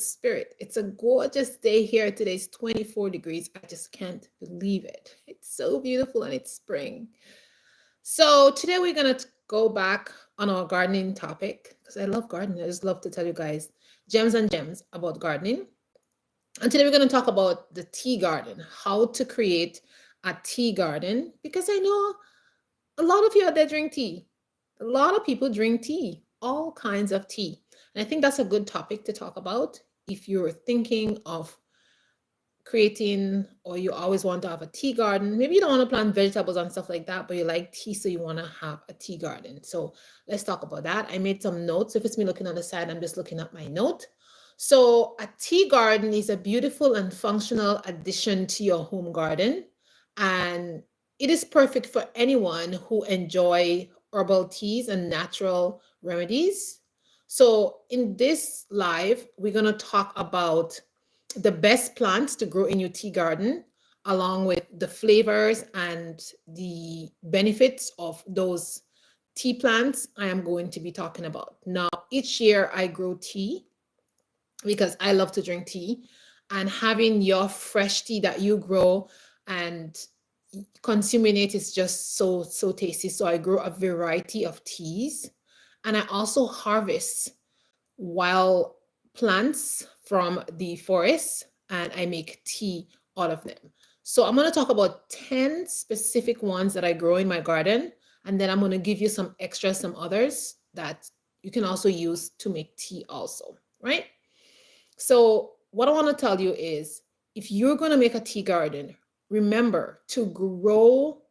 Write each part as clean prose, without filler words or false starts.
spirit. It's a gorgeous day here. Today's 24 degrees. I just can't believe it. It's so beautiful and it's spring. So today we're going to go back on our gardening topic because I love gardening. I just love to tell you guys gems and gems about gardening. And today we're going to talk about the tea garden, how to create a tea garden, because I know a lot of you out there drink tea. A lot of people drink tea, all kinds of tea. And I think that's a good topic to talk about if you're thinking of creating, or you always want to have a tea garden. Maybe you don't want to plant vegetables and stuff like that, but you like tea, so you want to have a tea garden. So let's talk about that. I made some notes. If it's me looking on the side, I'm just looking at my note. So a tea garden is a beautiful and functional addition to your home garden. And it is perfect for anyone who enjoy herbal teas and natural remedies. So in this live, we're going to talk about the best plants to grow in your tea garden, along with the flavors and the benefits of those tea plants I am going to be talking about. Now, each year I grow tea because I love to drink tea, and having your fresh tea that you grow and consuming it is just so tasty. So I grow a variety of teas, and I also harvest wild plants from the forest and I make tea out of them. So I'm going to talk about 10 specific ones that I grow in my garden, and then I'm going to give you some extras, some others that you can also use to make tea also, right? So what I want to tell you is, if you're going to make a tea garden, remember to grow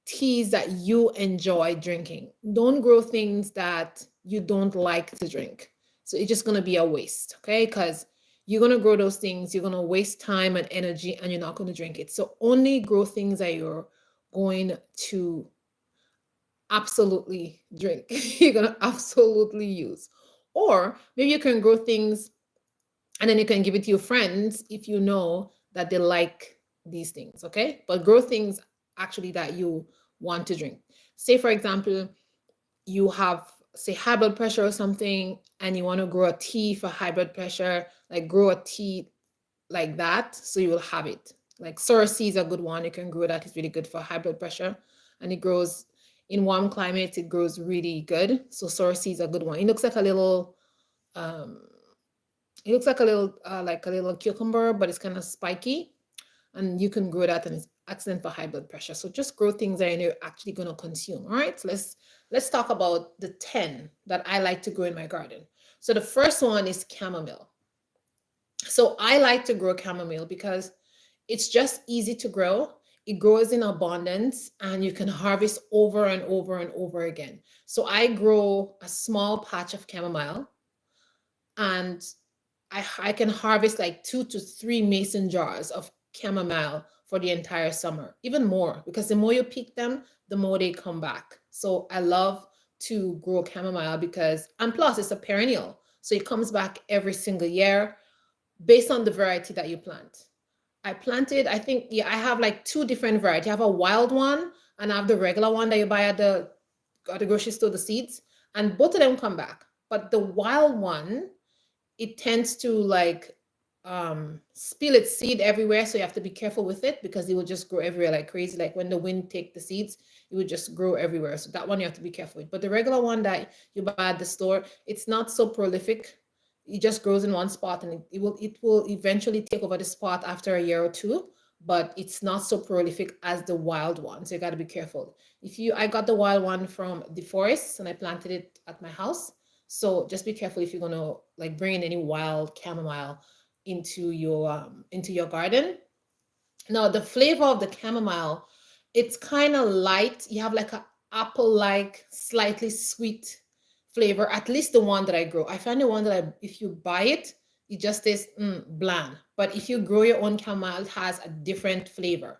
teas that you enjoy drinking. Don't grow things that you don't like to drink. So it's just going to be a waste, okay? Because you're going to grow those things, you're going to waste time and energy, and you're not going to drink it. So only grow things that you're going to absolutely drink. You're going to absolutely use. Or maybe you can grow things and then you can give it to your friends if you know that they like these things, okay? But grow things actually that you want to drink. Say, for example, you have, say, high blood pressure or something, and you want to grow a tea for high blood pressure, like grow a tea like that, so you will have it. Like sorrel is a good one. You can grow that. It's really good for high blood pressure, and it grows in warm climates. It grows really good. So sorrel is a good one. It looks like a little, like a little cucumber, but it's kind of spiky, and you can grow that, and it's excellent for high blood pressure. So just grow things that you're actually going to consume. All right, so let's talk about the 10 that I like to grow in my garden. So the first one is chamomile. So I like to grow chamomile because it's just easy to grow. It grows in abundance, and you can harvest over and over and over again. So I grow a small patch of chamomile, and I can harvest like 2 to 3 mason jars of chamomile for the entire summer, even more, because the more you pick them, the more they come back. So I love to grow chamomile because, and plus it's a perennial. So it comes back every single year based on the variety that you plant. I planted, I think, yeah, I have like 2 different varieties. I have a wild one and I have the regular one that you buy at the grocery store, the seeds, and both of them come back. But the wild one, it tends to like spill its seed everywhere, so you have to be careful with it because it will just grow everywhere like crazy. Like when the wind take the seeds, it would just grow everywhere. So that one you have to be careful with. But the regular one that you buy at the store, it's not so prolific. It just grows in one spot, and it will eventually take over the spot after a year or two, but it's not so prolific as the wild one. So you got to be careful. I got the wild one from the forest and I planted it at my house. So just be careful if you're gonna like bring in any wild chamomile into your garden. Now the flavor of the chamomile, it's kind of light. You have like a apple-like, slightly sweet flavor. At least the one that I grow. I find the one that if you buy it, it just tastes bland. But if you grow your own chamomile, it has a different flavor.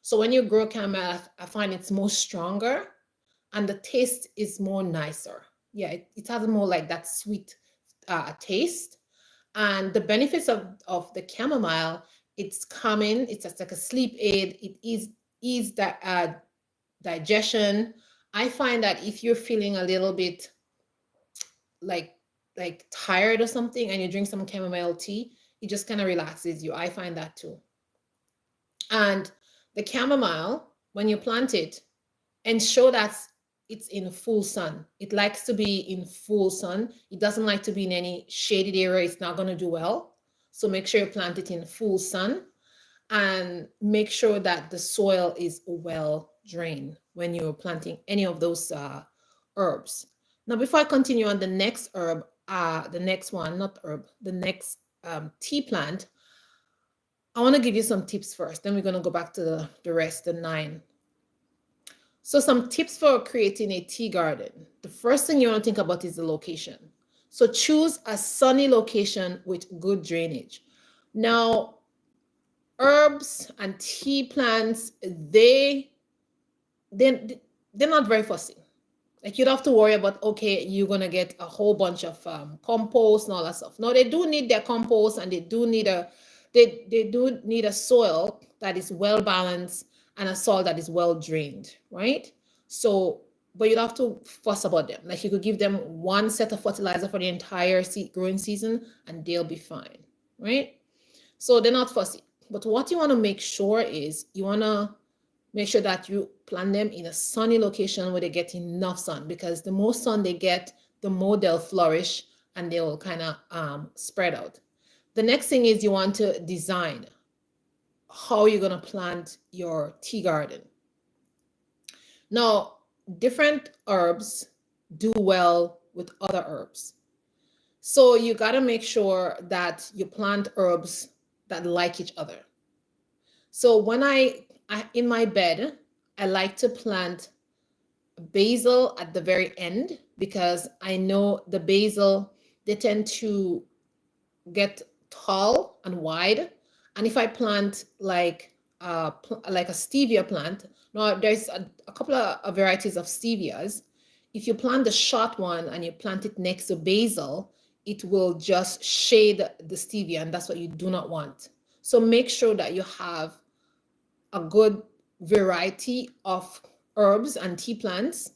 So when you grow chamomile, I find it's more stronger and the taste is more nicer. Yeah, it has more like that sweet taste. And the benefits of the chamomile, it's calming, it's just like a sleep aid, it ease that digestion. I find that if you're feeling a little bit like like tired or something and you drink some chamomile tea, it just kind of relaxes you. I find that too. And the chamomile, when you plant it, ensure that it's in full sun. It likes to be in full sun. It doesn't like to be in any shaded area. It's not going to do well. So make sure you plant it in full sun and make sure that the soil is well drained when you're planting any of those herbs. Now, before I continue on the next herb, the next one, not herb, the next tea plant, I want to give you some tips first. Then we're going to go back to the rest, the 9. So some tips for creating a tea garden. The first thing you want to think about is the location. So choose a sunny location with good drainage. Now, herbs and tea plants, they're not very fussy. Like, you don't have to worry about, okay, you're gonna get a whole bunch of compost and all that stuff. No, they do need their compost, and they do need a soil that is well balanced and a soil that is well drained, right? So, but you don't have to fuss about them. Like, you could give them one set of fertilizer for the entire growing season and they'll be fine, right? So they're not fussy. But what you want to make sure is you want to make sure that you plant them in a sunny location where they get enough sun, because the more sun they get, the more they'll flourish and they will kind of spread out. The next thing is you want to design how you're going to plant your tea garden. Now, different herbs do well with other herbs. So you got to make sure that you plant herbs that like each other. So when I in my bed, I like to plant basil at the very end, because I know the basil, they tend to get tall and wide. And if I plant like a stevia plant, now there's a couple of varieties of stevias. If you plant the short one and you plant it next to basil, it will just shade the stevia, and that's what you do not want. So make sure that you have a good variety of herbs and tea plants,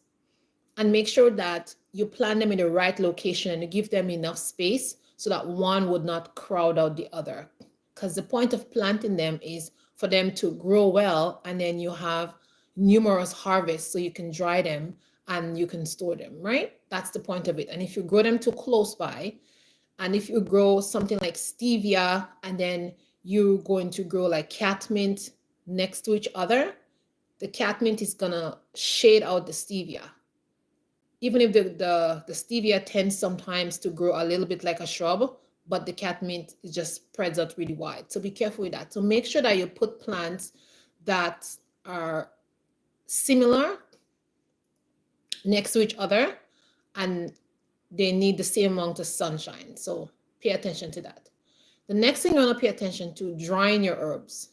and make sure that you plant them in the right location and you give them enough space so that one would not crowd out the other. Because the point of planting them is for them to grow well, and then you have numerous harvests so you can dry them and you can store them, right? That's the point of it. And if you grow them too close by, and if you grow something like stevia and then you're going to grow like catmint next to each other, the catmint is gonna shade out the stevia. Even if the stevia tends sometimes to grow a little bit like a shrub, but the catmint just spreads out really wide. So be careful with that. So make sure that you put plants that are similar next to each other, and they need the same amount of sunshine. So pay attention to that. The next thing you want to pay attention to, drying your herbs.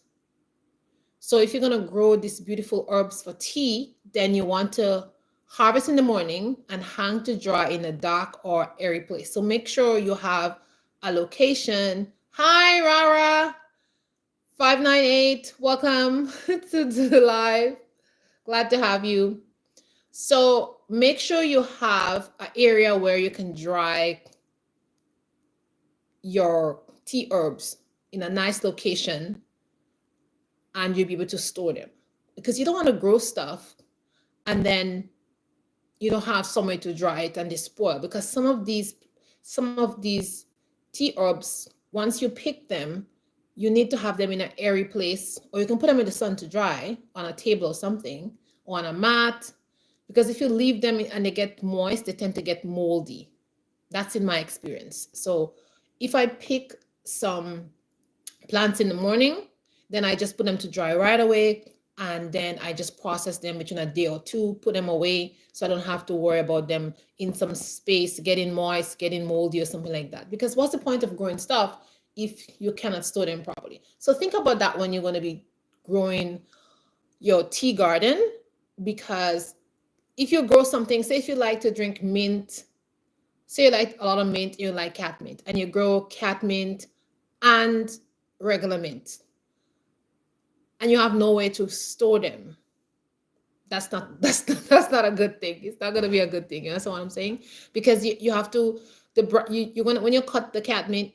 So if you're going to grow these beautiful herbs for tea, then you want to harvest in the morning and hang to dry in a dark or airy place. So make sure you have a location. Hi, Rara. 598. Welcome to the live. Glad to have you. So make sure you have an area where you can dry your tea herbs in a nice location, and you'll be able to store them, because you don't want to grow stuff and then you don't have somewhere to dry it and they spoil. Because some of these tea herbs, once you pick them, you need to have them in an airy place, or you can put them in the sun to dry on a table or something, or on a mat. Because if you leave them and they get moist, they tend to get moldy. That's in my experience. So if I pick some plants in the morning, then I just put them to dry right away, and then I just process them between a day or two, put them away, so I don't have to worry about them in some space getting moist, getting moldy or something like that. Because what's the point of growing stuff if you cannot store them properly? So think about that when you're going to be growing your tea garden. Because if you grow something, say if you like to drink mint, say you like a lot of mint, you like catmint, and you grow catmint and regular mint, and you have no way to store them, that's not a good thing. It's not going to be a good thing. That's what I'm saying. Because you have to, you're gonna, when you cut the cat mint,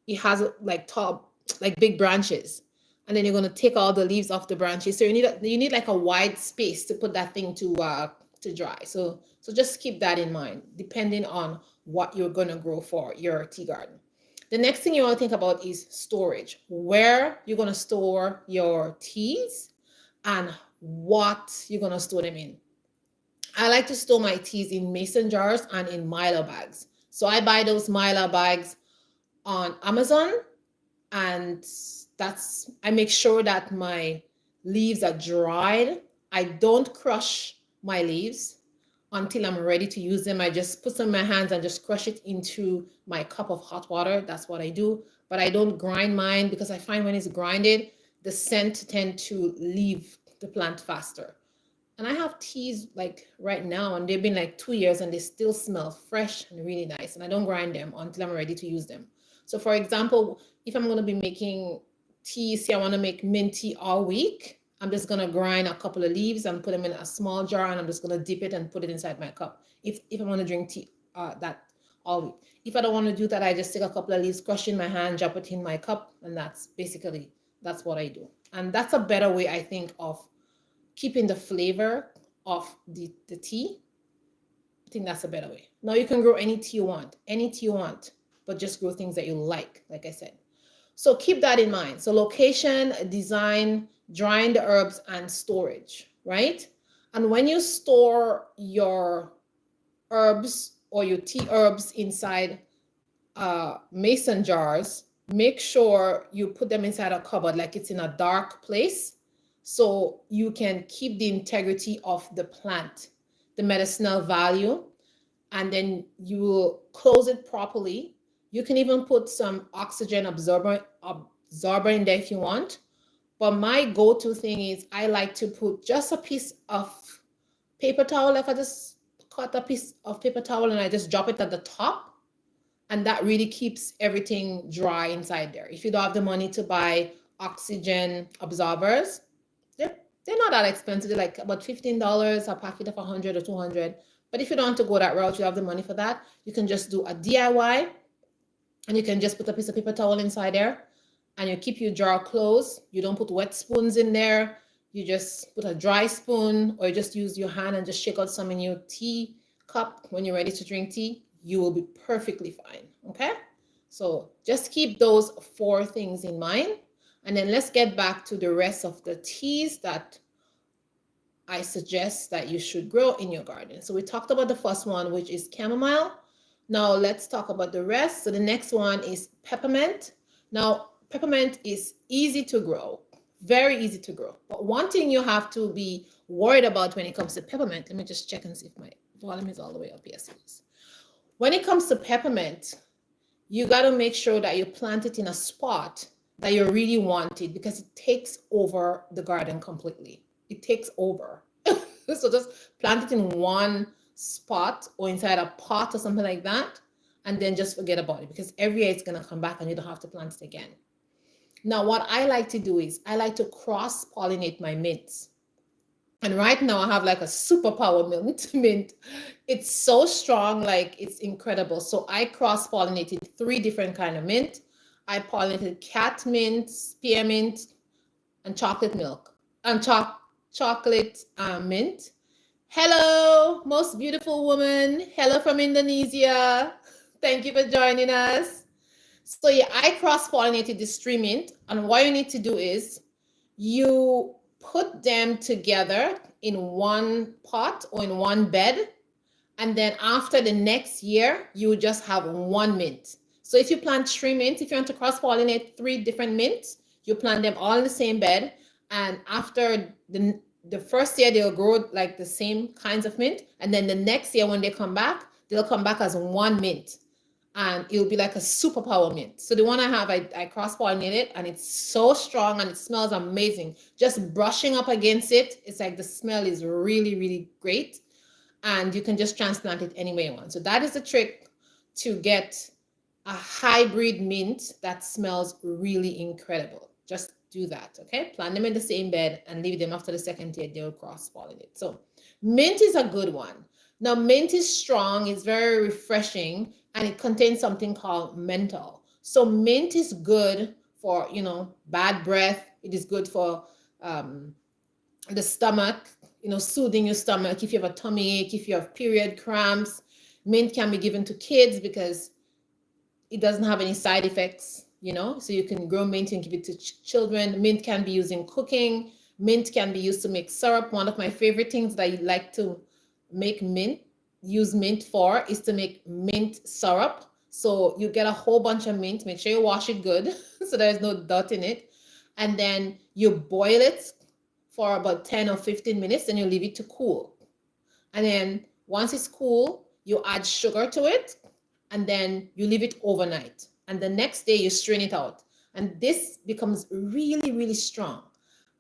it has like top, like big branches, and then you're gonna take all the leaves off the branches. So you need like a wide space to put that thing to dry. So just keep that in mind, depending on what you're gonna grow for your tea garden. The next thing you want to think about is storage. Where you're gonna store your teas and what you're gonna store them in. I like to store my teas in mason jars and in mylar bags. So I buy those mylar bags on Amazon, and I make sure that my leaves are dried. I don't crush my leaves until I'm ready to use them. I just put some in my hands and just crush it into my cup of hot water. That's what I do. But I don't grind mine, because I find when it's grinded, the scent tend to leave the plant faster. And I have teas like right now, and they've been like 2 years and they still smell fresh and really nice. And I don't grind them until I'm ready to use them. So for example, if I'm going to be making tea, say I want to make mint tea all week, I'm just going to grind a couple of leaves and put them in a small jar, and I'm just going to dip it and put it inside my cup. If I want to drink tea that all week. If I don't want to do that, I just take a couple of leaves, crush in my hand, drop it in my cup, and that's what I do. And that's a better way, I think, of keeping the flavor of the tea. I think that's a better way. Now you can grow any tea you want, but just grow things that you like I said. So keep that in mind. So location, design, drying the herbs, and storage, right? And when you store your herbs or your tea herbs inside mason jars, make sure you put them inside a cupboard, like it's in a dark place, so you can keep the integrity of the plant, the medicinal value, and then you will close it properly. You can even put some oxygen absorber in there if you want. But my go-to thing is I like to put just a piece of paper towel. Like I just cut a piece of paper towel and I just drop it at the top. And that really keeps everything dry inside there. If you don't have the money to buy oxygen absorbers, they're not that expensive. They're like about $15 a packet of 100 or 200. But if you don't want to go that route, you have the money for that, you can just do a DIY, and you can just put a piece of paper towel inside there, and you keep your jar closed. You don't put wet spoons in there. You just put a dry spoon, or you just use your hand and just shake out some in your tea cup when you're ready to drink tea. You will be perfectly fine, okay? So just keep those 4 things in mind. And then let's get back to the rest of the teas that I suggest that you should grow in your garden. So we talked about the first one, which is chamomile. Now let's talk about the rest. So the next one is peppermint. Now peppermint is easy to grow, very easy to grow. But one thing you have to be worried about when it comes to peppermint, let me just check and see if my volume is all the way up. Yes, it is. When it comes to peppermint, you got to make sure that you plant it in a spot that you really want it, because it takes over the garden completely. It takes over. So just plant it in one spot or inside a pot or something like that, and then just forget about it, because every year it's going to come back and you don't have to plant it again. Now, what I like to do is I like to cross-pollinate my mints. And right now I have like a superpower mint. It's so strong, like it's incredible. So I cross-pollinated 3 different kinds of mint. I pollinated cat mint, spearmint, and chocolate milk, and chocolate mint. Hello, most beautiful woman. Hello from Indonesia. Thank you for joining us. So yeah, I cross-pollinated this 3 mint. And what you need to do is you put them together in one pot or in one bed. And then after the next year, you just have 1 mint. So if you plant 3 mints, if you want to cross-pollinate 3 different mints, you plant them all in the same bed. And after the first year, they'll grow like the same kinds of mint. And then the next year when they come back, they'll come back as 1 mint. And it'll be like a superpower mint. So the one I have, I cross-pollinate it, and it's so strong and it smells amazing. Just brushing up against it, it's like the smell is really, really great. And you can just transplant it any way you want. So that is the trick to get a hybrid mint that smells really incredible. Just do that, okay? Plant them in the same bed and leave them. After the 2nd year, they'll cross-pollinate. So mint is a good one. Now, mint is strong. It's very refreshing. and it contains something called menthol. So mint is good for, bad breath. It is good for um, the stomach, soothing your stomach. If you have a tummy ache, if you have period cramps, mint can be given to kids because it doesn't have any side effects, so you can grow mint and give it to children. Mint can be used in cooking. Mint can be used to make syrup. One of my favorite things that I like to make use mint for is to make mint syrup. So you get a whole bunch of mint, make sure you wash it good so there's no dirt in it. And then you boil it for about 10 or 15 minutes, and you leave it to cool. And then once it's cool, you add sugar to it, and then you leave it overnight. And the next day you strain it out. And this becomes really, really strong.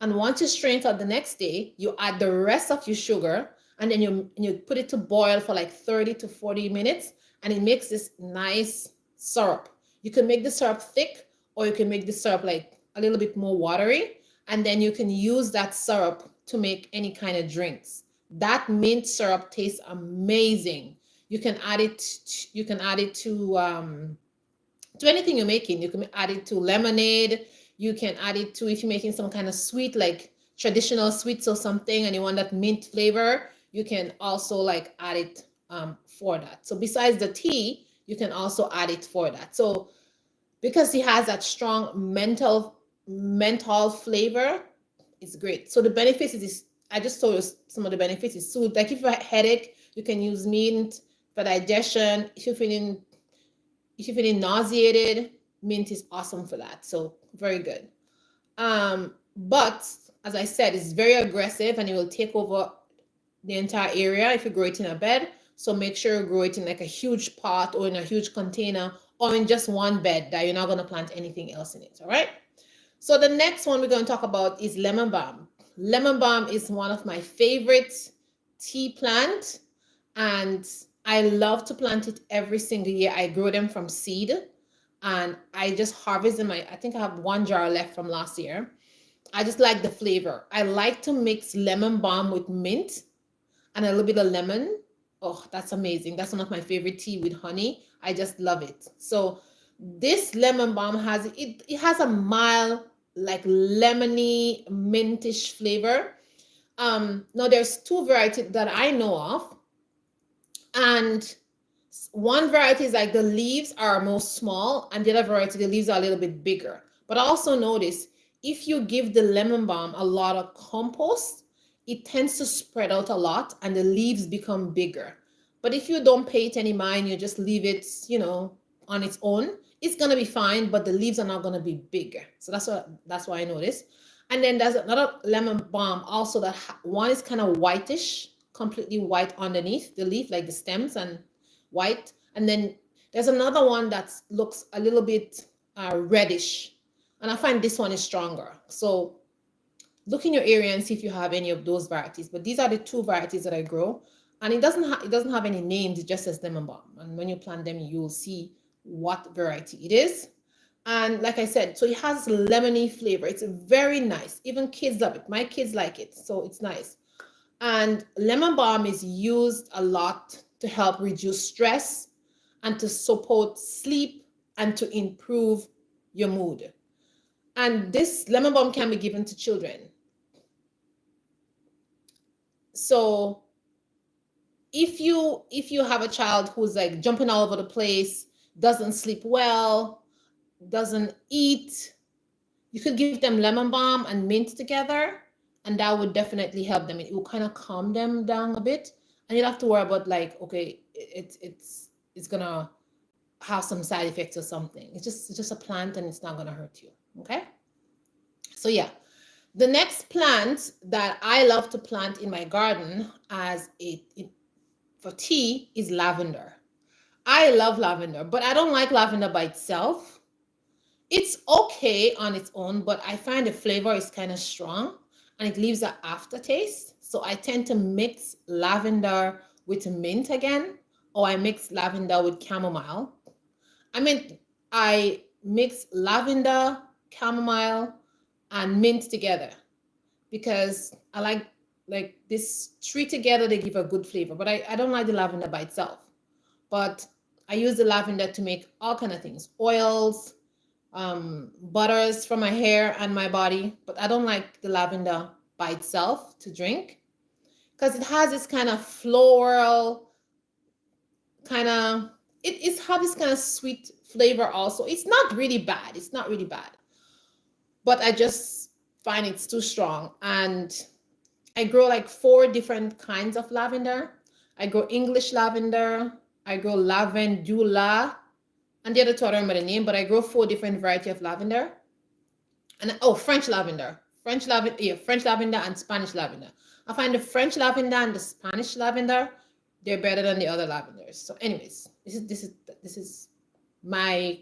And once you strain it out the next day, you add the rest of your sugar, and then you put it to boil for like 30 to 40 minutes, and it makes this nice syrup. You can make the syrup thick, or you can make the syrup like a little bit more watery, and then you can use that syrup to make any kind of drinks. That mint syrup tastes amazing. You can add it. You can add it to anything you're making. You can add it to lemonade. You can add it to, if you're making some kind of sweet, like traditional sweets or something, and you want that mint flavor, you can also like add it for that. So besides the tea, you can also add it for that. So because it has that strong menthol flavor, it's great. So the benefits is, I just told you some of the benefits is soothe. Like if you have a headache, you can use mint for digestion. If you're feeling nauseated, mint is awesome for that. So very good. But as I said, it's very aggressive and it will take over the entire area if you grow it in a bed. So make sure you grow it in like a huge pot or in a huge container or in just one bed that you're not going to plant anything else in it. All right. So the next one we're going to talk about is lemon balm. Lemon balm is one of my favorite tea plant, and I love to plant it every single year. I grow them from seed, and I just harvest them. I think I have one jar left from last year. I just like the flavor. I like to mix lemon balm with mint and a little bit of lemon. Oh, that's amazing. That's one of my favorite tea with honey. I just love it. So this lemon balm it has a mild, like lemony, mintish flavor. Now there's two varieties that I know of, and one variety is like the leaves are more small, and the other variety, the leaves are a little bit bigger. But I also notice if you give the lemon balm a lot of compost, it tends to spread out a lot and the leaves become bigger. But if you don't pay it any mind, you just leave it, on its own, it's gonna be fine, but the leaves are not gonna be bigger. So that's why I noticed. And then there's another lemon balm also that one is kind of whitish, completely white underneath the leaf, like the stems and white. And then there's another one that looks a little bit reddish. And I find this one is stronger. So look in your area and see if you have any of those varieties. But these are the two varieties that I grow. And it doesn't have any names, it just says lemon balm. And when you plant them, you'll see what variety it is. And like I said, so it has lemony flavor. It's very nice. Even kids love it. My kids like it. So it's nice. And lemon balm is used a lot to help reduce stress and to support sleep and to improve your mood. And this lemon balm can be given to children. So if you have a child who's like jumping all over the place, doesn't sleep well, doesn't eat, you could give them lemon balm and mint together, and that would definitely help them. It will kind of calm them down a bit, and you don't have to worry about like, okay, it's gonna have some side effects or something. It's just a plant and it's not gonna hurt you. Okay. So yeah, the next plant that I love to plant in my garden for tea is lavender. I love lavender, but I don't like lavender by itself. It's okay on its own, but I find the flavor is kind of strong and it leaves an aftertaste. So I tend to mix lavender with mint again, or I mix lavender with chamomile. I mix lavender, chamomile, and mint together because I like this three together, they give a good flavor. But I don't like the lavender by itself. But I use the lavender to make all kind of things, oils, butters for my hair and my body. But I don't like the lavender by itself to drink because it has this kind of floral kind of, it's have this kind of sweet flavor also. It's not really bad. It's not really bad. But I just find it's too strong. And I grow like 4 different kinds of lavender. I grow English lavender. I grow lavandula. And the other two, I don't remember the name, but I grow 4 different variety of lavender. And French lavender. French lavender, yeah, French lavender and Spanish lavender. I find the French lavender and the Spanish lavender, they're better than the other lavenders. So anyways, this is my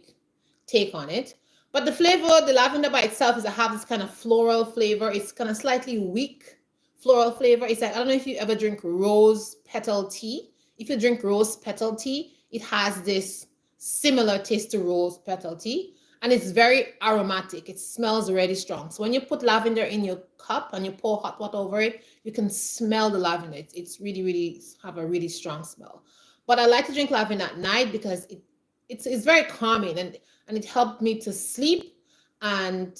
take on it. But the flavor, the lavender by itself is have this kind of floral flavor. It's kind of slightly weak floral flavor. It's like, I don't know if you ever drink rose petal tea. If you drink rose petal tea, it has this similar taste to rose petal tea. And it's very aromatic. It smells really strong. So when you put lavender in your cup and you pour hot water over it, you can smell the lavender. It's really, really have a really strong smell. But I like to drink lavender at night because it's very calming and it helped me to sleep. And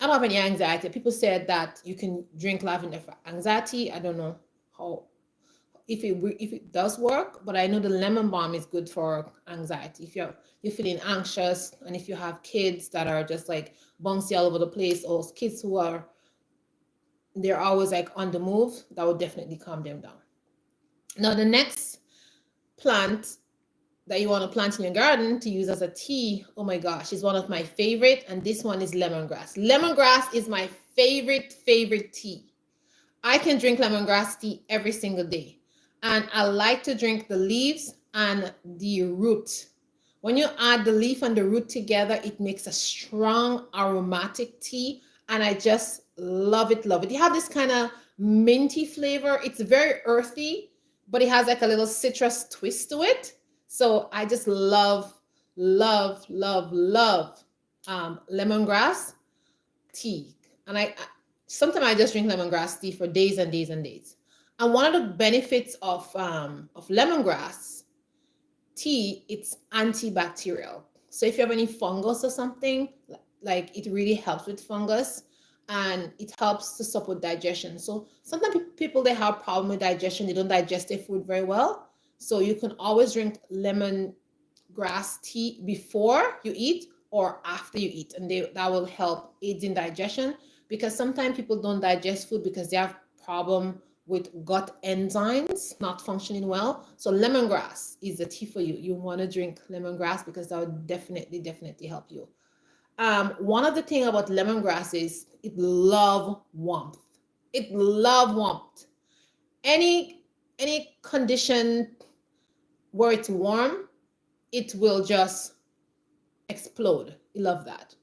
I don't have any anxiety. People said that you can drink lavender for anxiety. I don't know how if it does work, but I know the lemon balm is good for anxiety. If you're feeling anxious, and if you have kids that are just like bouncy all over the place, or kids who are they're always like on the move, that would definitely calm them down. Now the next plant that you want to plant in your garden to use as a tea, oh my gosh, is one of my favorite, and this one is lemongrass. Lemongrass is my favorite tea. I can drink lemongrass tea every single day. And I like to drink the leaves and the root. When you add the leaf and the root together, it makes a strong aromatic tea. And I just love it, love it. You have this kind of minty flavor. It's very earthy, but it has like a little citrus twist to it. So I just love lemongrass tea. And sometimes I just drink lemongrass tea for days and days and days. And one of the benefits of lemongrass tea, it's antibacterial. So if you have any fungus or something, like it really helps with fungus, and it helps to support digestion. So sometimes people, they have problem with digestion. They don't digest their food very well. So you can always drink lemongrass tea before you eat or after you eat, and that will help aid in digestion, because sometimes people don't digest food because they have problem with gut enzymes not functioning well. So lemongrass is the tea for you. You want to drink lemongrass because that would definitely help you. One of the things about lemongrass is it love warmth. It love warmth. Any condition where it's warm, it will just explode. I love that.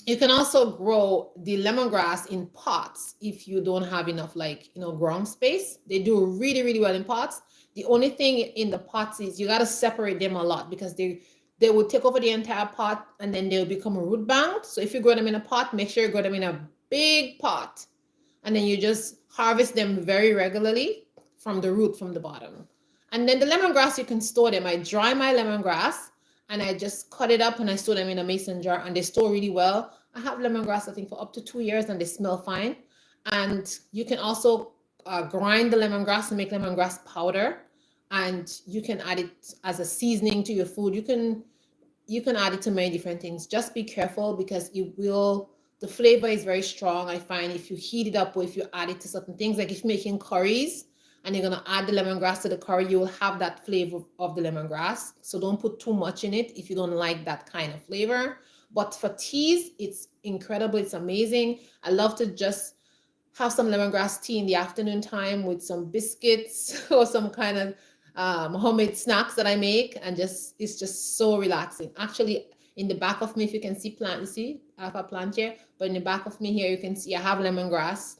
You can also grow the lemongrass in pots if you don't have enough ground space. They do really well in pots. The only thing in the pots is you got to separate them a lot, because they will take over the entire pot and then they'll become root bound. So if you grow them in a pot, make sure you grow them in a big pot, and then you just harvest them very regularly from the root, from the bottom. And then the lemongrass, you can store them. I dry my lemongrass and I just cut it up and I store them in a mason jar, and they store really well. I have lemongrass, I think, for up to 2 years, and they smell fine. And you can also grind the lemongrass and make lemongrass powder, and you can add it as a seasoning to your food. You can add it to many different things. Just be careful, because the flavor is very strong. I find if you heat it up or if you add it to certain things, like if you're making curries and you're going to add the lemongrass to the curry, you will have that flavor of the lemongrass. So don't put too much in it if you don't like that kind of flavor. But for teas, it's incredible. It's amazing. I love to just have some lemongrass tea in the afternoon time with some biscuits or some kind of homemade snacks that I make, and it's just so relaxing. Actually, in the back of me, if you can see plant, you see I have a plant here, but in the back of me here, you can see I have lemongrass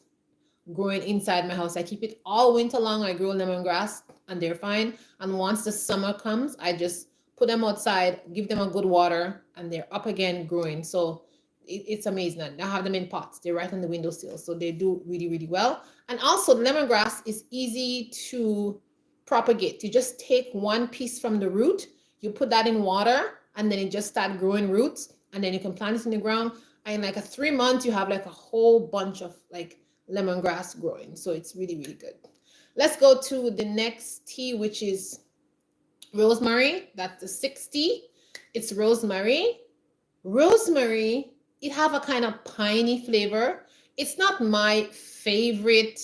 growing inside my house. I keep it all winter long. I grow lemongrass and they're fine. And once the summer comes, I just put them outside, give them a good water, and they're up again growing. So it's amazing. I have them in pots. They're right on the windowsill. So they do really well. And also, lemongrass is easy to propagate. You just take one piece from the root, you put that in water, and then it just start growing roots, and then you can plant it in the ground. And in like a 3 months, you have like a whole bunch of like lemongrass growing. So it's really, really good. Let's go to the next tea, which is rosemary. That's the 60. It's rosemary. Rosemary, it have a kind of piney flavor. It's not my favorite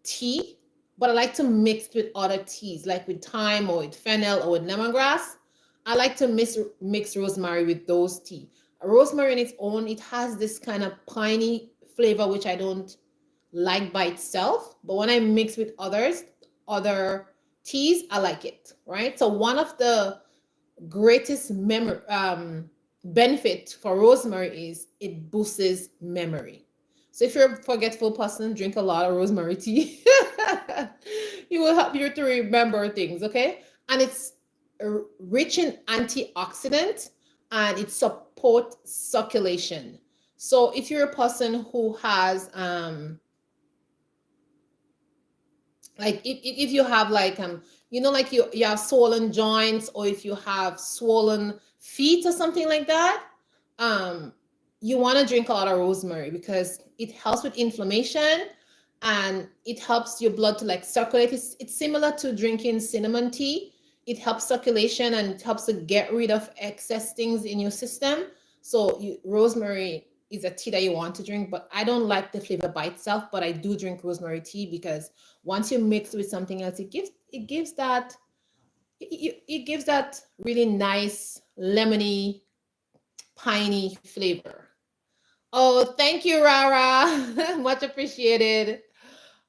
tea, but I like to mix with other teas, like with thyme or with fennel or with lemongrass. I like to mix rosemary with those tea. Rosemary on its own, it has this kind of piney flavor, which I don't like by itself. But when I mix with other teas, I like it, right? So one of the greatest benefit for rosemary is it boosts memory. So if you're a forgetful person, drink a lot of rosemary tea. It will help you to remember things, okay? And it's rich in antioxidant and it supports circulation. So if you're a person who has like if you have like you know, like you have swollen joints, or if you have swollen feet or something like that, you want to drink a lot of rosemary because it helps with inflammation and it helps your blood to like circulate. It's similar to drinking cinnamon tea. It helps circulation and it helps to get rid of excess things in your system. So rosemary is a tea that you want to drink, but I don't like the flavor by itself, but I do drink rosemary tea because once you mix with something else, it gives that really nice lemony, piney flavor. Oh, thank you, Rara. Much appreciated.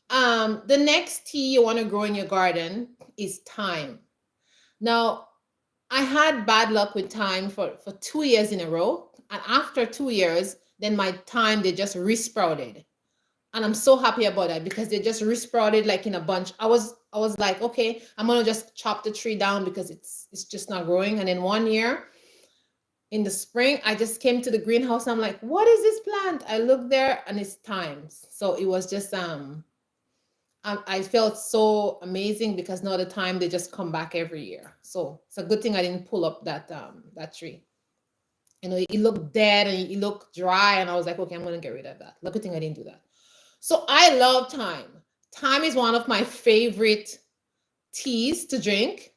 The next tea you want to grow in your garden is thyme. Now, I had bad luck with thyme for 2 years in a row. And after 2 years, then my thyme, they just resprouted. And I'm so happy about that because they just resprouted like in a bunch. I was like, okay, I'm gonna just chop the tree down because it's just not growing. And then 1 year in the spring, I just came to the greenhouse and I'm like, what is this plant? I looked there and it's thyme. So it was just I felt so amazing because now the time they just come back every year. So it's a good thing I didn't pull up that tree. You know, it looked dead and it looked dry, and I was like, okay, I'm gonna get rid of that. Good thing I didn't do that. So I love thyme. Thyme is one of my favorite teas to drink,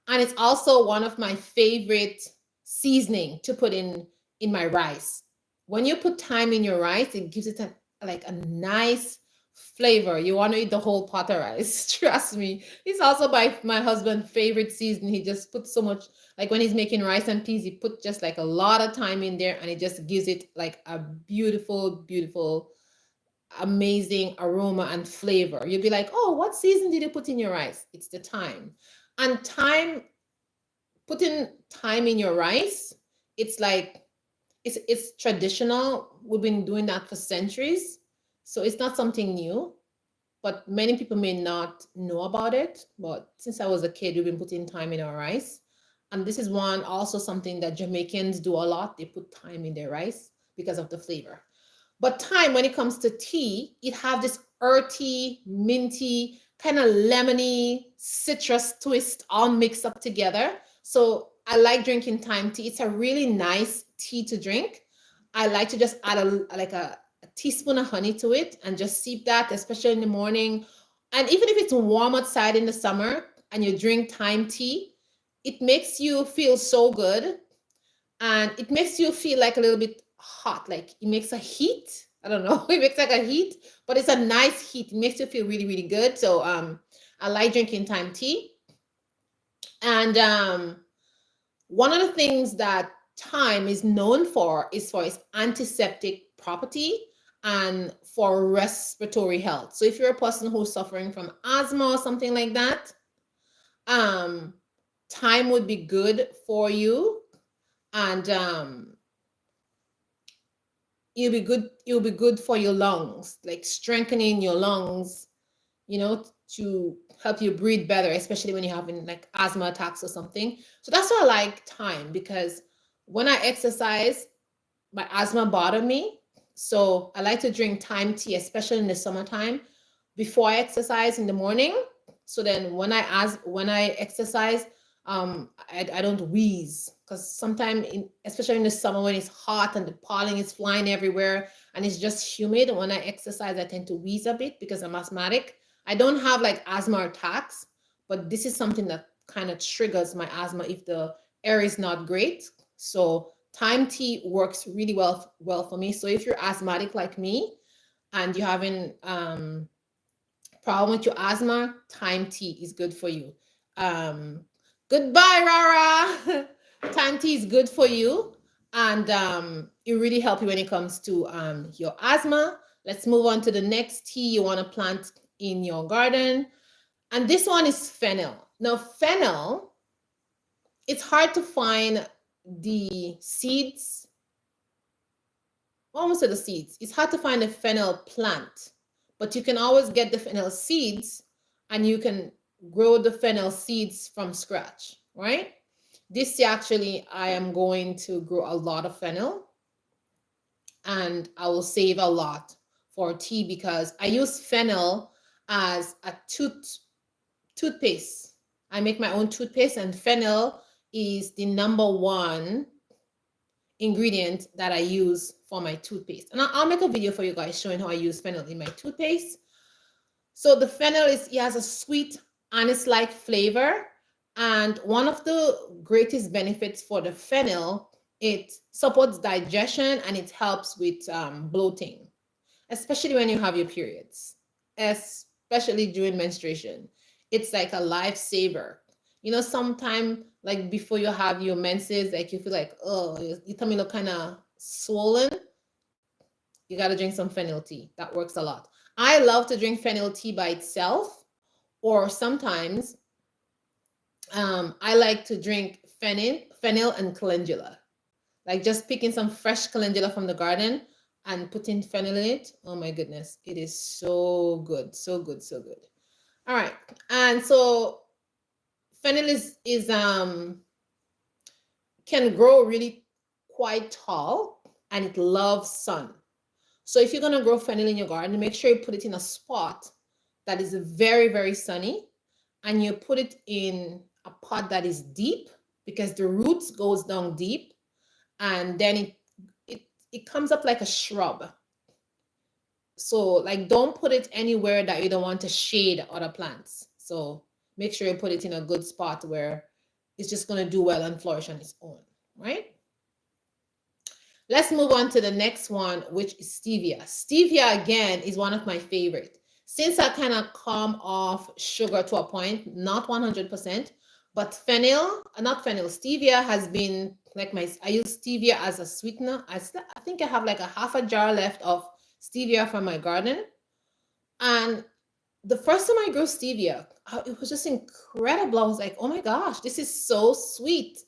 and it's also one of my favorite seasoning to put in my rice. When you put thyme in your rice, it gives it like a nice flavor. You want to eat the whole pot of rice. Trust me. It's also my husband's favorite season. He just puts so much, like when he's making rice and peas, he put just like a lot of thyme in there, and it just gives it like a beautiful, beautiful, amazing aroma and flavor. You'll be like, oh, what season did you put in your rice? It's the thyme. And putting thyme in your rice, it's like it's traditional. We've been doing that for centuries. So it's not something new, but many people may not know about it. But since I was a kid, we've been putting thyme in our rice. And this is also something that Jamaicans do a lot. They put thyme in their rice because of the flavor. But thyme, when it comes to tea, it have this earthy, minty, kind of lemony, citrus twist all mixed up together. So I like drinking thyme tea. It's a really nice tea to drink. I like to just add a teaspoon of honey to it and just sip that, especially in the morning. And even if it's warm outside in the summer and you drink thyme tea, it makes you feel so good. And it makes you feel like a little bit hot, like it makes a heat. I don't know, it makes like a heat, but it's a nice heat. It makes you feel really, really good. So I like drinking thyme tea. And one of the things that thyme is known for is for its antiseptic property and for respiratory health. So if you're a person who's suffering from asthma or something like that, thyme would be good for you. And it'll be good for your lungs, like strengthening your lungs, you know, to help you breathe better, especially when you're having like asthma attacks or something. So that's why I like thyme, because when I exercise, my asthma bother me. So I like to drink thyme tea, especially in the summertime, before I exercise in the morning. So then when I exercise, I don't wheeze, because sometimes especially in the summer when it's hot and the pollen is flying everywhere and it's just humid, when I exercise I tend to wheeze a bit because I'm asthmatic. I don't have like asthma attacks, but this is something that kind of triggers my asthma if the air is not great. So thyme tea works really well for me. So if you're asthmatic like me and you're having problem with your asthma, thyme tea is good for you. Um, Goodbye, Rara. Thyme tea is good for you, and it really helps you when it comes to your asthma. Let's move on to the next tea you want to plant in your garden, and this one is fennel. Now, fennel, it's hard to find the seeds. Almost the seeds. It's hard to find a fennel plant, but you can always get the fennel seeds and you can grow the fennel seeds from scratch, right? This year, actually, I am going to grow a lot of fennel and I will save a lot for tea because I use fennel as a toothpaste. I make my own toothpaste, and fennel is the number one ingredient that I use for my toothpaste. And I'll make a video for you guys showing how I use fennel in my toothpaste. So the fennel it has a sweet anise-like flavor. And one of the greatest benefits for the fennel, it supports digestion and it helps with bloating, especially when you have your periods, especially during menstruation. It's like a lifesaver. You know, sometime like before you have your menses, like you feel like, oh, your tummy look kind of swollen. You got to drink some fennel tea. That works a lot. I love to drink fennel tea by itself, or sometimes I like to drink fennel and calendula. Like just picking some fresh calendula from the garden and putting fennel in it. Oh my goodness, it is so good, so good, so good. All right, and so fennel is can grow really quite tall and it loves sun. So if you're gonna grow fennel in your garden, make sure you put it in a spot that is very sunny, and you put it in a pot that is deep because the roots goes down deep, and then it comes up like a shrub. So like don't put it anywhere that you don't want to shade other plants. So make sure you put it in a good spot where it's just going to do well and flourish on its own, right? Let's move on to the next one, which is stevia. Stevia, again, is one of my favorite. Since I kind of come off sugar to a point, not 100%, but stevia has been like I use stevia as a sweetener. I think I have like a half a jar left of stevia from my garden. And the first time I grew stevia, it was just incredible. I was like, oh my gosh, this is so sweet.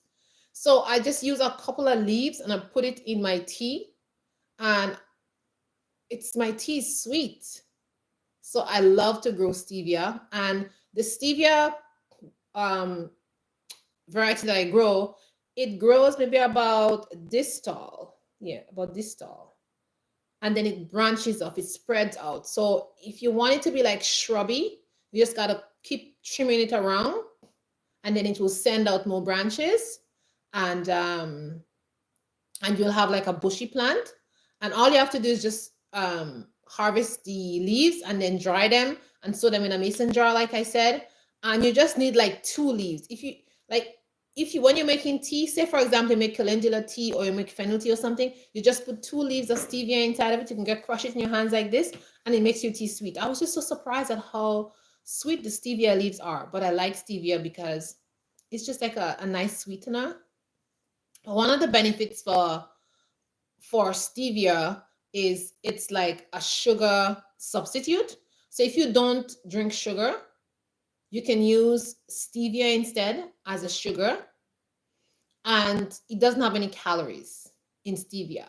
So I just use a couple of leaves and I put it in my tea, and my tea is sweet. So I love to grow stevia, and the stevia variety that I grow, it grows maybe about this tall. Yeah, about this tall. And then it branches off, it spreads out. So if you want it to be like shrubby, you just gotta keep trimming it around, and then it will send out more branches, and you'll have like a bushy plant. And all you have to do is just harvest the leaves and then dry them and sow them in a mason jar, like I said. And you just need like 2 leaves. If you when you're making tea, say for example you make calendula tea or you make fennel tea or something, you just put 2 leaves of stevia inside of it. You can crush it in your hands like this, and it makes your tea sweet. I was just so surprised at how sweet the stevia leaves are. But I like stevia because it's just like a nice sweetener. One of the benefits for stevia is it's like a sugar substitute. So if you don't drink sugar, you can use stevia instead as a sugar, and it doesn't have any calories in stevia.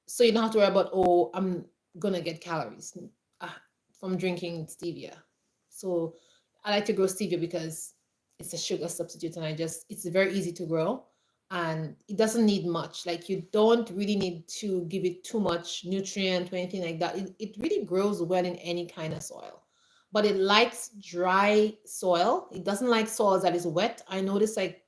So you don't have to worry about, oh, I'm gonna get calories from drinking stevia. So I like to grow stevia because it's a sugar substitute, and it's very easy to grow, and it doesn't need much. Like you don't really need to give it too much nutrient or anything like that. It really grows well in any kind of soil. but it likes dry soil. It doesn't like soils that is wet. I noticed like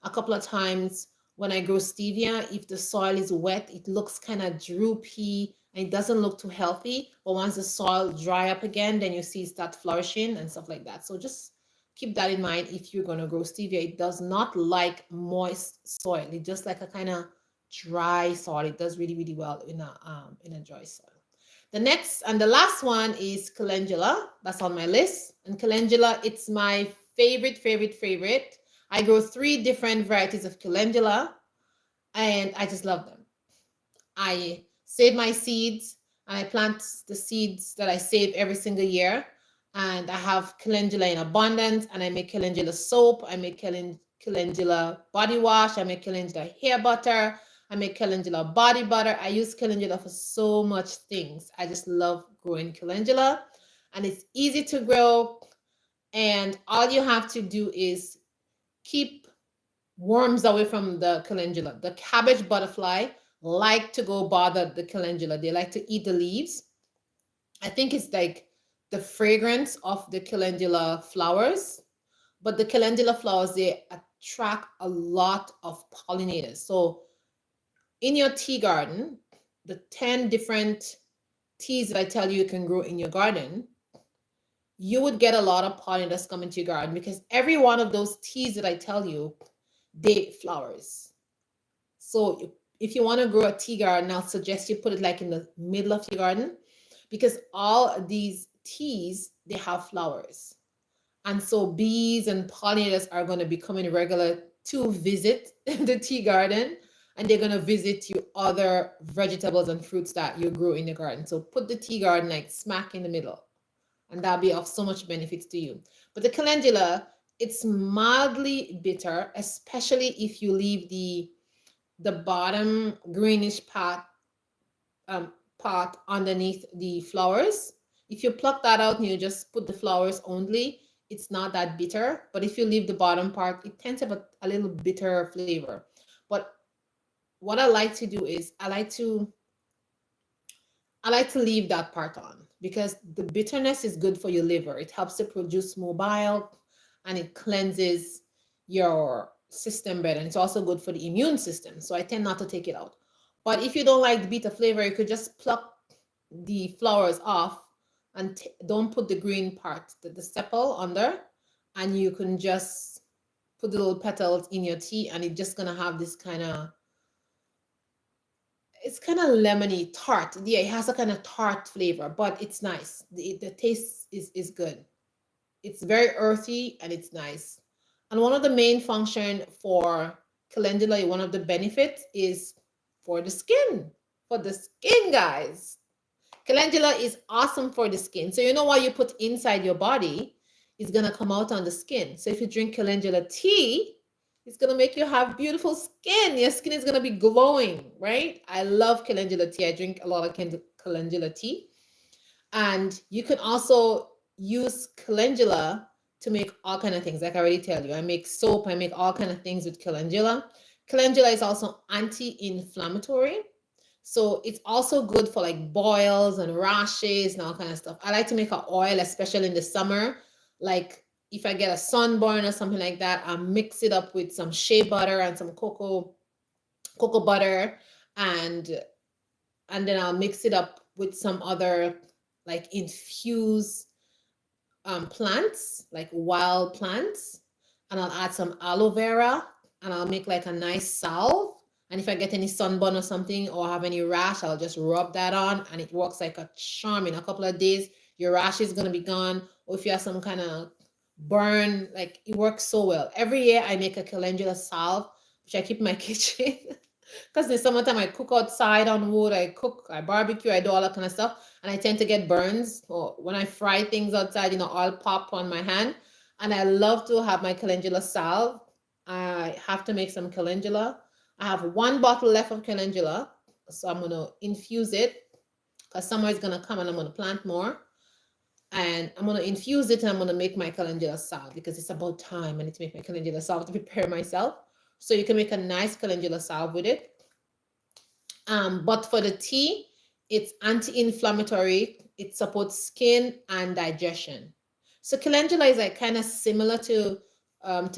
a couple of times when I grow stevia, if the soil is wet, it looks kind of droopy and it doesn't look too healthy. But once the soil dry up again, then you see it start flourishing and stuff like that. So just keep that in mind if you're going to grow stevia. It does not like moist soil. It just like a kind of dry soil. It does really, really well in a dry soil. The next and the last one is calendula. That's on my list. And calendula, it's my favorite. I grow 3 different varieties of calendula and I just love them. I save my seeds and I plant the seeds that I save every single year. And I have calendula in abundance and I make calendula soap. I make calendula body wash. I make calendula hair butter. I make calendula body butter. I use calendula for so much things. I just love growing calendula and it's easy to grow. And all you have to do is keep worms away from the calendula. The cabbage butterfly like to go bother the calendula. They like to eat the leaves. I think it's like the fragrance of the calendula flowers, but the calendula flowers, they attract a lot of pollinators. So in your tea garden, the 10 different teas that I tell you can grow in your garden, you would get a lot of pollinators coming to your garden because every one of those teas that I tell you, they flowers. So if you want to grow a tea garden, I'll suggest you put it like in the middle of your garden because all these teas, they have flowers. And so bees and pollinators are going to be coming regular to visit the tea garden and they're going to visit you other vegetables and fruits that you grow in the garden. So put the tea garden like smack in the middle and that'll be of so much benefits to you. But the calendula, it's mildly bitter, especially if you leave the bottom greenish part underneath the flowers. If you pluck that out and you just put the flowers only, it's not that bitter. But if you leave the bottom part, it tends to have a little bitter flavor. But what I like to do is I like to leave that part on because the bitterness is good for your liver. It helps to produce more bile and it cleanses your system better. And it's also good for the immune system. So I tend not to take it out. But if you don't like the bitter flavor, you could just pluck the flowers off and don't put the green part, the sepal under, and you can just put the little petals in your tea and it's just going to have this kind of, it's kind of lemony tart. Yeah, it has a kind of tart flavor, but it's nice. The taste is good. It's very earthy and it's nice. And one of the main function for calendula, one of the benefits is for the skin. For the skin, guys. Calendula is awesome for the skin. So you know what you put inside your body is going to come out on the skin. So if you drink calendula tea, it's going to make you have beautiful skin. Your skin is going to be glowing, right? I love calendula tea. I drink a lot of calendula tea. And you can also use calendula to make all kind of things. Like I already tell you, I make soap. I make all kind of things with calendula. Calendula is also anti-inflammatory. So it's also good for like boils and rashes and all kind of stuff. I like to make an oil, especially in the summer. Like if I get a sunburn or something like that, I mix it up with some shea butter and some cocoa butter, and then I'll mix it up with some other like infused plants, like wild plants, and I'll add some aloe vera, and I'll make like a nice salve. And if I get any sunburn or something or have any rash, I'll just rub that on and it works like a charm. In a couple of days, your rash is going to be gone. Or if you have some kind of burn, like it works so well. Every year I make a calendula salve, which I keep in my kitchen. Because in the summertime I cook outside on wood, I barbecue, I do all that kind of stuff. And I tend to get burns. Or when I fry things outside, oil pop on my hand. And I love to have my calendula salve. I have to make some calendula. I have 1 bottle left of calendula, so I'm going to infuse it because summer is going to come and I'm going to plant more. And I'm going to infuse it and I'm going to make my calendula salve because it's about time I need to make my calendula salve to prepare myself. So you can make a nice calendula salve with it. But for the tea, It's anti-inflammatory. It supports skin and digestion. So calendula is like kind of similar to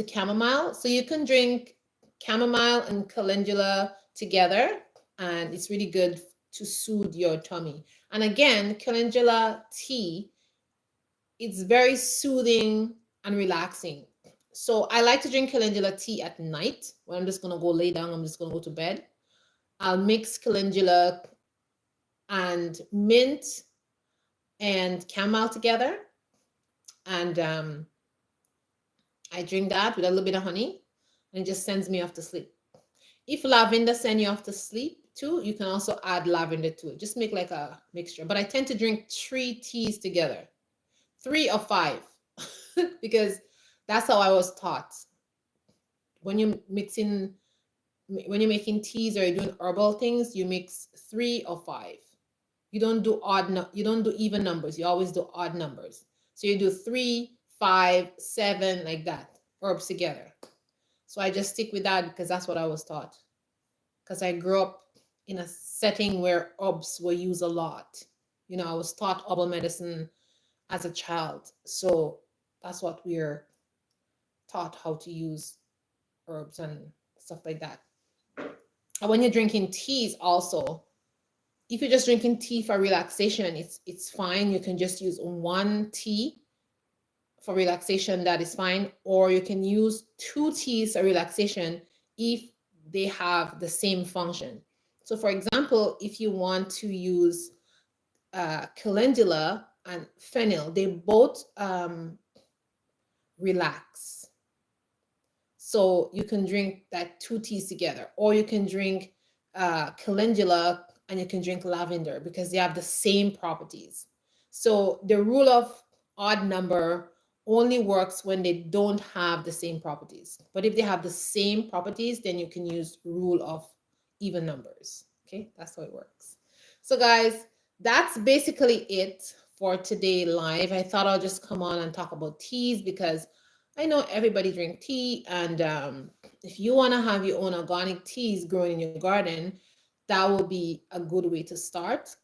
chamomile. So you can drink chamomile and calendula together, and it's really good to soothe your tummy. And again, calendula tea, it's very soothing and relaxing. So I like to drink calendula tea at night when I'm just gonna go lay down. I'm just gonna go to bed. I'll mix calendula and mint and chamomile together, and I drink that with a little bit of honey, and it just sends me off to sleep. If lavender send you off to sleep too, you can also add lavender to it. Just make like a mixture. But I tend to drink 3 teas together, 3 or 5, because that's how I was taught. When you're mixing, when you're making teas or you're doing herbal things, you mix 3 or 5. You don't do you don't do even numbers. You always do odd numbers. So you do 3, 5, 7, like that, herbs together. So I just stick with that because that's what I was taught. Because I grew up in a setting where herbs were used a lot. You know, I was taught herbal medicine as a child. So that's what we're taught, how to use herbs and stuff like that. And when you're drinking teas also, if you're just drinking tea for relaxation, it's fine. You can just use 1 tea for relaxation, that is fine. Or you can use 2 teas for relaxation if they have the same function. So for example, if you want to use calendula and fennel, they both relax. So you can drink that 2 teas together, or you can drink calendula and you can drink lavender because they have the same properties. So the rule of odd number only works when they don't have the same properties. But if they have the same properties, then you can use rule of even numbers. Okay, that's how it works. So guys, that's basically it for today live. I thought I'll just come on and talk about teas because I know everybody drink tea, and if you want to have your own organic teas growing in your garden, that will be a good way to start.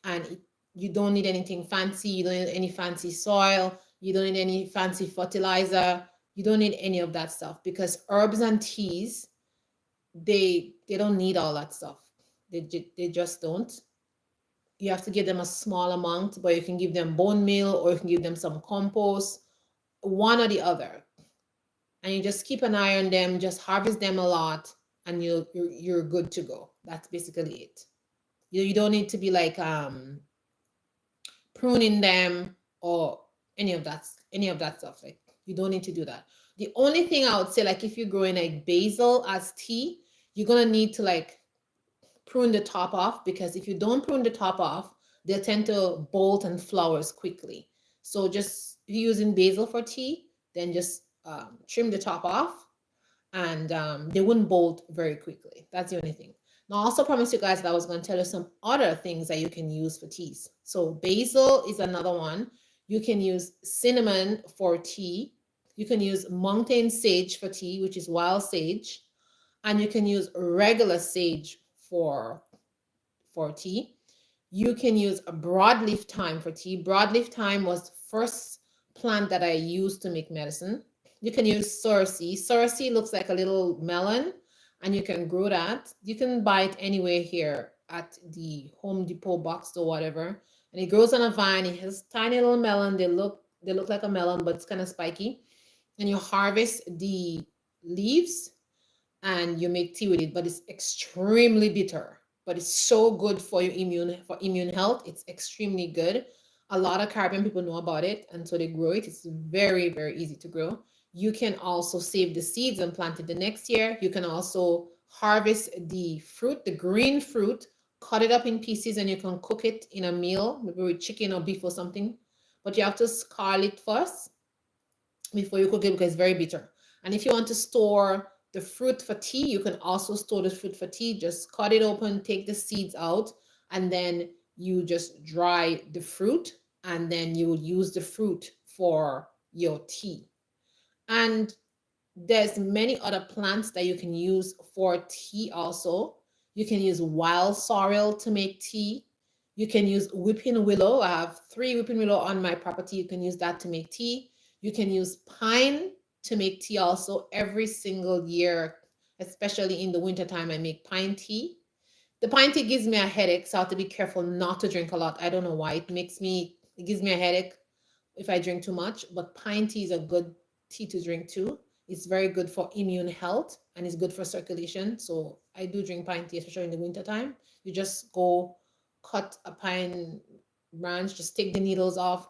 And you don't need anything fancy. You don't need any fancy soil. You don't need any fancy fertilizer. You don't need any of that stuff because herbs and teas, they don't need all that stuff. They just don't. You have to give them a small amount, but you can give them bone meal or you can give them some compost, one or the other. And you just keep an eye on them, just harvest them a lot, and you're good to go. That's basically it. You don't need to be like pruning them or any of that stuff. Like you don't need to do that. The only thing I would say, like if you're growing like basil as tea, you're gonna need to like prune the top off, because if you don't prune the top off, they tend to bolt and flowers quickly. So just if you're using basil for tea, then just trim the top off, and they wouldn't bolt very quickly. That's the only thing. Now, I also promised you guys that I was going to tell you some other things that you can use for teas. So basil is another one. You can use cinnamon for tea. You can use mountain sage for tea, which is wild sage, and you can use regular sage for tea. You can use a broadleaf thyme for tea. Broadleaf thyme was the first plant that I used to make medicine. You can use sorcy. Sorcy looks like a little melon, and you can grow that. You can buy it anywhere here at the Home Depot box or whatever. And it grows on a vine. It has tiny little melon. They look like a melon, but it's kind of spiky. And you harvest the leaves and you make tea with it, but it's extremely bitter. But it's so good for your immune health. It's extremely good. A lot of Caribbean people know about it, and so they grow it. It's very, very easy to grow. You can also save the seeds and plant it the next year. You can also harvest the fruit, the green fruit, cut it up in pieces, and you can cook it in a meal, maybe with chicken or beef or something. But you have to scald it first before you cook it because it's very bitter. And if you want to store the fruit for tea, you can also store the fruit for tea. Just cut it open, take the seeds out, and then you just dry the fruit, and then you would use the fruit for your tea. And there's many other plants that you can use for tea also. You can use wild sorrel to make tea. You can use whipping willow. I have 3 whipping willow on my property. You can use that to make tea. You can use pine to make tea also. Every single year, especially in the wintertime, I make pine tea. The pine tea gives me a headache, so I have to be careful not to drink a lot. I don't know why. It gives me a headache if I drink too much, but pine tea is a good tea to drink too. It's very good for immune health and it's good for circulation. So I do drink pine tea, especially in the winter time. You just go cut a pine branch, just take the needles off,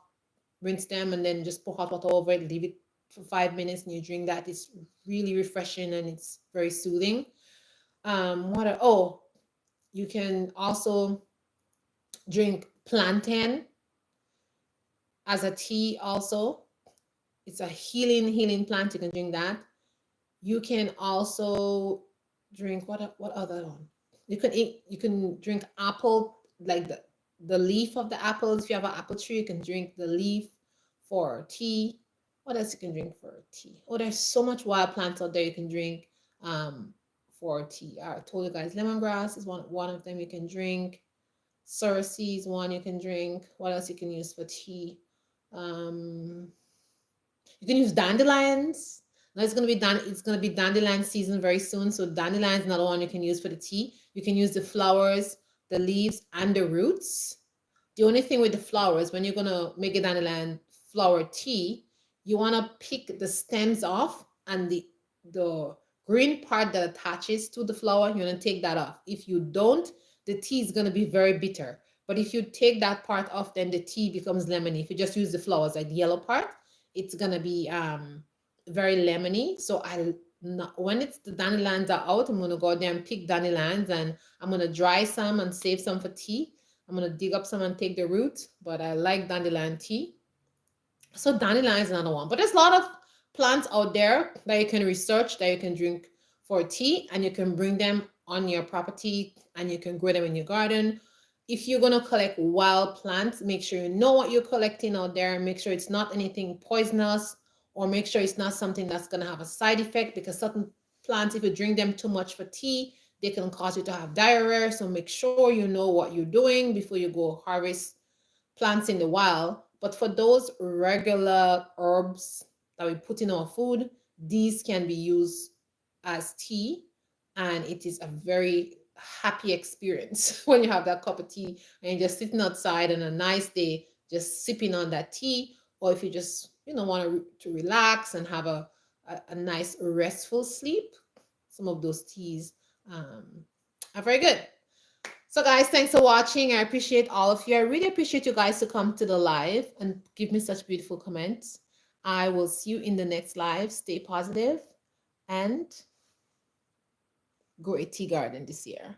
rinse them, and then just pour hot water over it, leave it for 5 minutes, and you drink that. It's really refreshing and it's very soothing. Oh, you can also drink plantain as a tea also. It's a healing plant. You can drink that. You can also drink what other one? You can drink apple, like the leaf of the apples. If you have an apple tree, you can drink the leaf for tea. What else you can drink for tea? Oh, there's so much wild plants out there you can drink um for tea. I told you guys lemongrass is one of them you can drink. Cerasee is one you can drink. What else you can use for tea? Um, you can use dandelions. Now it's gonna be dandelion season very soon. So dandelion is another one you can use for the tea. You can use the flowers, the leaves, and the roots. The only thing with the flowers, when you're gonna make a dandelion flower tea, you wanna pick the stems off and the green part that attaches to the flower, you wanna take that off. If you don't, the tea is gonna be very bitter. But if you take that part off, then the tea becomes lemony. If you just use the flowers, like the yellow part, it's gonna be very lemony. So when it's the dandelions are out, I'm gonna go out there and pick dandelions, and I'm gonna dry some and save some for tea. I'm gonna dig up some and take the root, but I like dandelion tea. So dandelion is another one. But there's a lot of plants out there that you can research that you can drink for tea, and you can bring them on your property and you can grow them in your garden. If you're gonna collect wild plants, make sure you know what you're collecting out there. Make sure it's not anything poisonous, or make sure it's not something that's gonna have a side effect, because certain plants, if you drink them too much for tea, they can cause you to have diarrhea. So make sure you know what you're doing before you go harvest plants in the wild. But for those regular herbs that we put in our food, these can be used as tea, and it is a very happy experience when you have that cup of tea and you're just sitting outside on a nice day, just sipping on that tea. Or if you just want to relax and have a nice restful sleep, some of those teas are very good. So guys, thanks for watching. I appreciate all of you. I really appreciate you guys to come to the live and give me such beautiful comments. I will see you in the next live. Stay positive and grow a tea garden this year.